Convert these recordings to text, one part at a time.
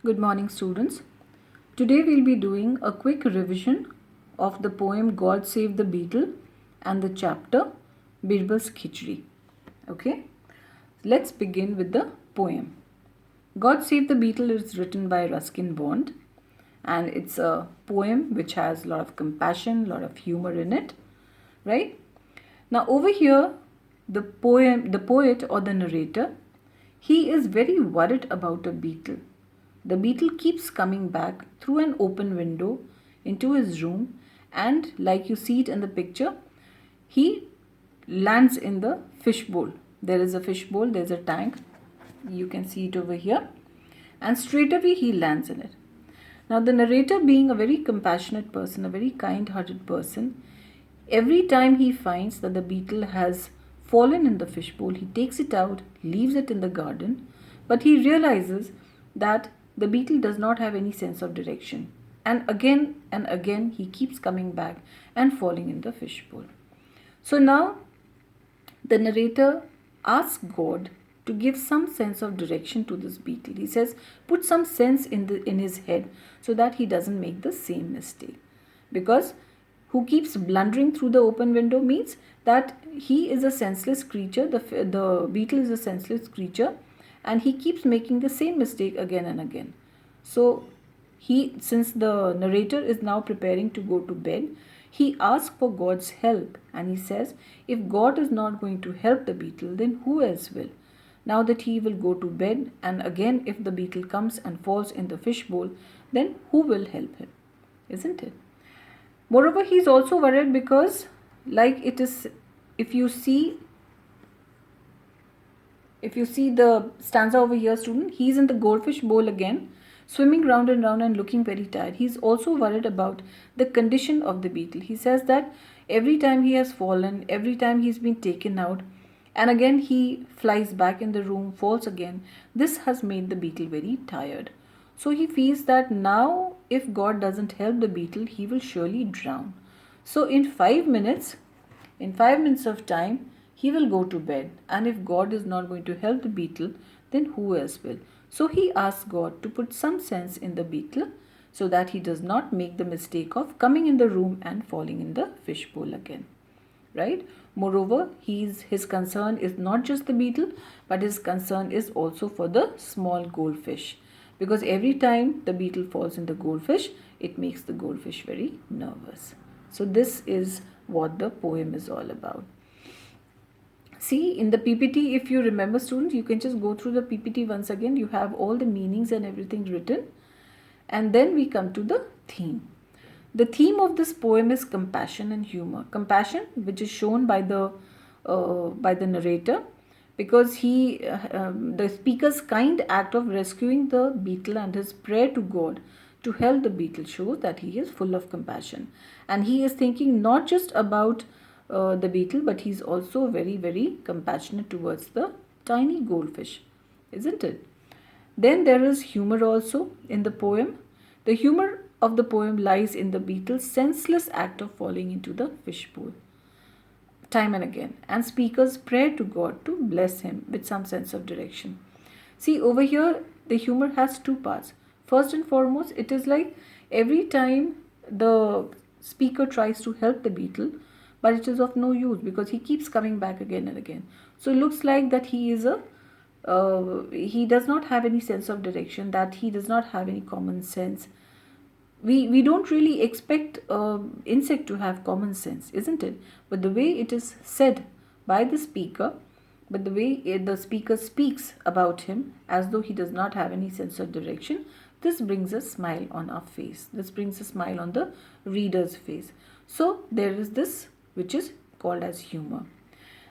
Good morning, students. Today we'll be doing a quick revision of the poem God Save the Beetle and the chapter Birbal's Khichdi. Okay, let's begin with the poem. God Save the Beetle is written by Ruskin Bond, and it's a poem which has a lot of compassion, a lot of humor in it, right? Now, over here, the poet or the narrator, he is very worried about a beetle. The beetle keeps coming back through an open window into his room, and like you see it in the picture, he lands in the fishbowl. There is a fishbowl, there's a tank, you can see it over here, and straight away he lands in it. Now, the narrator, being a very compassionate person, a very kind hearted person, every time he finds that the beetle has fallen in the fishbowl, he takes it out, leaves it in the garden, but he realizes that the beetle does not have any sense of direction. And again, he keeps coming back and falling in the fishbowl. So now the narrator asks God to give some sense of direction to this beetle. He says, put some sense in his head so that he doesn't make the same mistake. Because who keeps blundering through the open window means that he is a senseless creature, the beetle is a senseless creature, and he keeps making the same mistake again and again. So since the narrator is now preparing to go to bed, he asks for God's help, and he says, if God is not going to help the beetle, then who else will? Now that he will go to bed, and again if the beetle comes and falls in the fishbowl, then who will help him? Isn't it? Moreover, he is also worried because, like it is, if you see the stanza over here, student, he is in the goldfish bowl again, swimming round and round and looking very tired. He is also worried about the condition of the beetle. He says that every time he has fallen, every time he's been taken out, and again he flies back in the room, falls again, this has made the beetle very tired. So he feels that now if God doesn't help the beetle, he will surely drown. So in 5 minutes of time, he will go to bed, and if God is not going to help the beetle, then who else will? So he asks God to put some sense in the beetle so that he does not make the mistake of coming in the room and falling in the fishbowl again. Right? Moreover, his concern is not just the beetle, but his concern is also for the small goldfish. Because every time the beetle falls in the goldfish, it makes the goldfish very nervous. So this is what the poem is all about. See, in the PPT, if you remember, students, you can just go through the PPT once again. You have all the meanings and everything written. And then we come to the theme. The theme of this poem is compassion and humor. Compassion, which is shown by the narrator, because the speaker's kind act of rescuing the beetle and his prayer to God to help the beetle shows that he is full of compassion, and he is thinking not just about the beetle, but he's also very, very compassionate towards the tiny goldfish, isn't it? Then there is humor also in the poem. The humor of the poem lies in the beetle's senseless act of falling into the fishbowl time and again, and speakers pray to God to bless him with some sense of direction. See, over here, the humor has two parts. First and foremost, it is like every time the speaker tries to help the beetle, but it is of no use because he keeps coming back again and again. So it looks like that he does not have any sense of direction, that he does not have any common sense. We don't really expect insect to have common sense, isn't it? But the way it is said by the speaker, but the way the speaker speaks about him as though he does not have any sense of direction, this brings a smile on our face. This brings a smile on the reader's face. So there is this which is called as humor.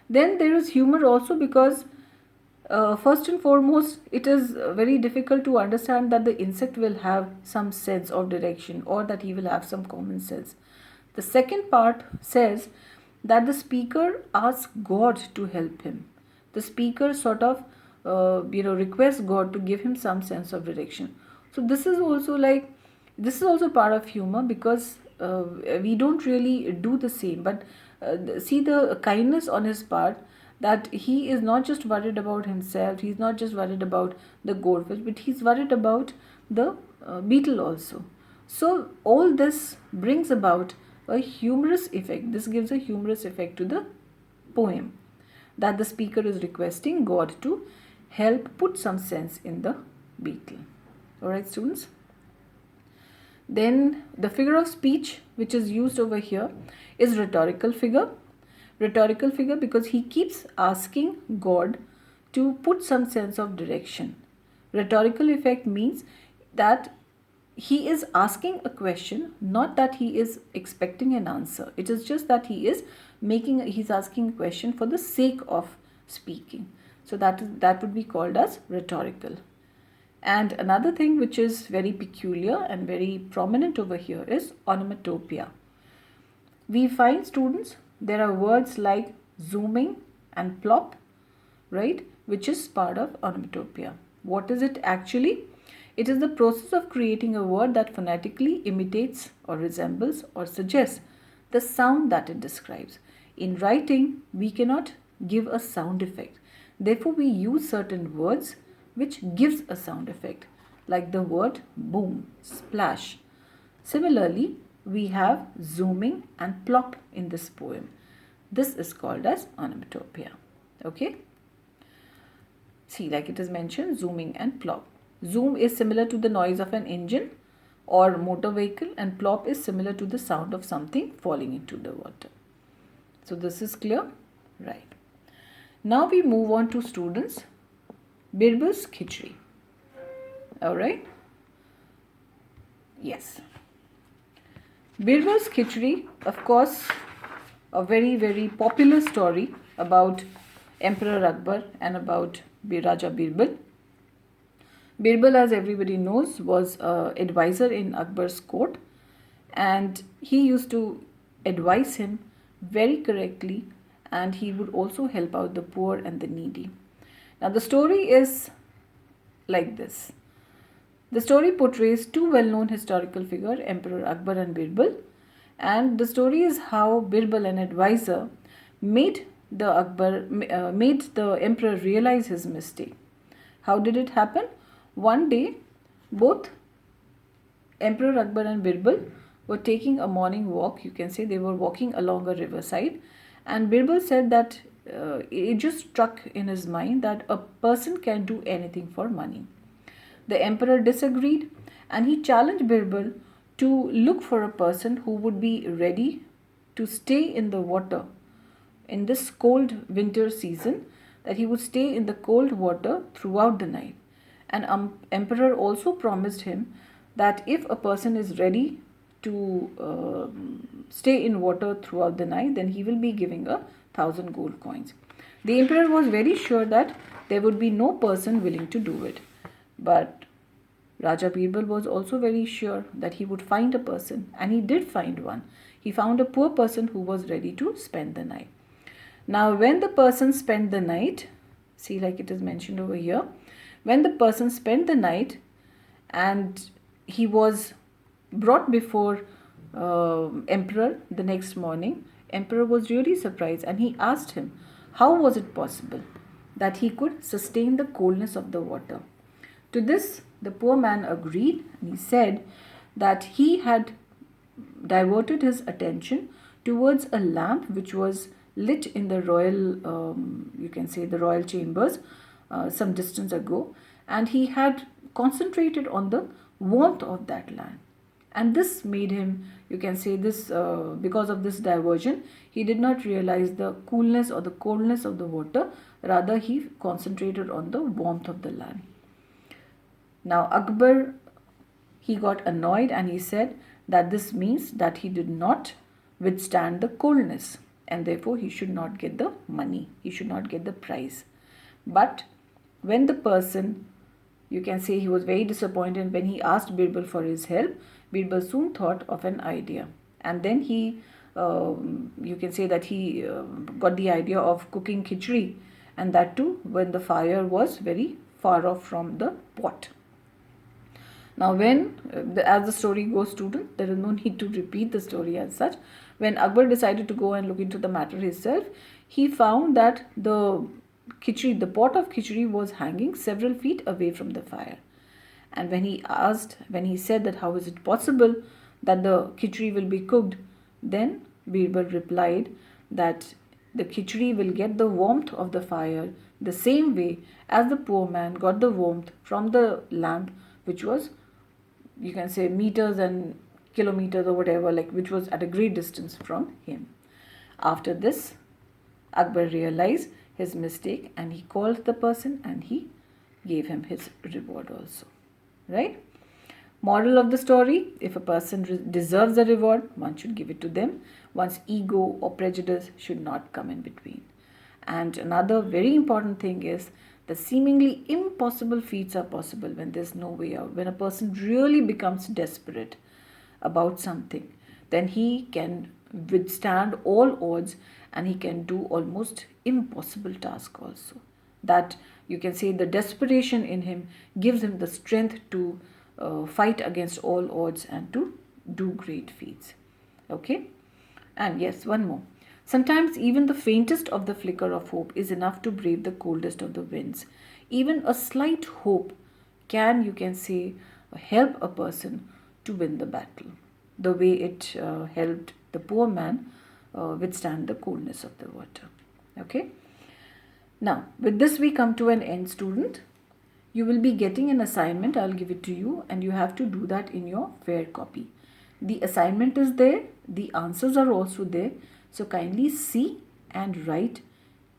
Then there is humor also because first and foremost, it is very difficult to understand that the insect will have some sense of direction or that he will have some common sense. The second part says that the speaker asks God to help him. The speaker sort of requests God to give him some sense of direction. So this is also part of humor because we don't really do the same, but see the kindness on his part, that he is not just worried about himself, he's not just worried about the goldfish, but he's worried about the beetle also. So all this brings about a humorous effect. This gives a humorous effect to the poem, that the speaker is requesting God to help put some sense in the beetle. Alright, students. Then the figure of speech which is used over here is rhetorical figure. Rhetorical figure because he keeps asking God to put some sense of direction. Rhetorical effect means that he is asking a question, not that he is expecting an answer. It is just that he's asking a question for the sake of speaking. So that would be called as rhetorical. And another thing which is very peculiar and very prominent over here is onomatopoeia. We find, students, there are words like zooming and plop, right, which is part of onomatopoeia. What is it actually? It is the process of creating a word that phonetically imitates or resembles or suggests the sound that it describes. In writing, we cannot give a sound effect. Therefore, we use certain words which gives a sound effect, like the word boom, splash. Similarly, we have zooming and plop in this poem. This is called as onomatopoeia. Okay? See, like it is mentioned, zooming and plop. Zoom is similar to the noise of an engine or motor vehicle, and plop is similar to the sound of something falling into the water. So this is clear? Right. Now we move on to, students, Birbal's Khichdi. Alright? Yes. Birbal's Khichdi, of course, a very, very popular story about Emperor Akbar and about Raja Birbal. Birbal, as everybody knows, was an advisor in Akbar's court, and he used to advise him very correctly, and he would also help out the poor and the needy. Now the story is like this. The story portrays two well-known historical figures, Emperor Akbar and Birbal, and the story is how Birbal, an advisor, made the emperor realize his mistake. How did it happen? One day, both Emperor Akbar and Birbal were taking a morning walk. You can say they were walking along a riverside, and Birbal said that it just struck in his mind that a person can do anything for money. The emperor disagreed, and he challenged Birbal to look for a person who would be ready to stay in the water in this cold winter season, that he would stay in the cold water throughout the night. And emperor also promised him that if a person is ready to stay in water throughout the night, then he will be giving 1,000 gold coins. The emperor was very sure that there would be no person willing to do it. But Raja Birbal was also very sure that he would find a person, and he did find one. He found a poor person who was ready to spend the night. Now, when the person spent the night, see, like it is mentioned over here, when the person spent the night and he was brought before emperor the next morning, emperor was really surprised, and he asked him how was it possible that he could sustain the coldness of the water. To this, the poor man agreed, and he said that he had diverted his attention towards a lamp which was lit in the royal, you can say the royal chambers some distance ago, and he had concentrated on the warmth of that lamp. And this made him, you can say this, because of this diversion, he did not realize the coolness or the coldness of the water, rather he concentrated on the warmth of the lamp. Now Akbar, he got annoyed, and he said that this means that he did not withstand the coldness, and therefore he should not get the money, he should not get the prize. But when the person, you can say he was very disappointed when he asked Birbal for his help, Birbal soon thought of an idea, and then he, you can say that he got the idea of cooking khichdi, and that too when the fire was very far off from the pot. Now when, as the story goes, student, there is no need to repeat the story as such. When Akbar decided to go and look into the matter himself, he found that the khichdi, the pot of khichdi, was hanging several feet away from the fire. And when he said that how is it possible that the khichdi will be cooked, then Birbal replied that the khichdi will get the warmth of the fire the same way as the poor man got the warmth from the lamp, which was, you can say, meters and kilometers or whatever, like which was at a great distance from him. After this, Akbar realized his mistake and he called the person and he gave him his reward also. Right? Moral of the story: if a person deserves a reward, one should give it to them. One's ego or prejudice should not come in between. And another very important thing is the seemingly impossible feats are possible when there's no way out. When a person really becomes desperate about something, then he can withstand all odds and he can do almost impossible task also. That, you can say, the desperation in him gives him the strength to fight against all odds and to do great feats. Okay? And yes, one more. Sometimes even the faintest of the flicker of hope is enough to brave the coldest of the winds. Even a slight hope can, you can say, help a person to win the battle, the way it helped the poor man withstand the coldness of the water. Okay? Now, with this we come to an end, student. You will be getting an assignment. I'll give it to you and you have to do that in your fair copy. The assignment is there. The answers are also there. So kindly see and write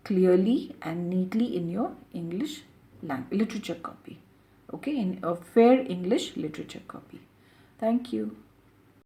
clearly and neatly in your English literature copy. Okay, in a fair English literature copy. Thank you.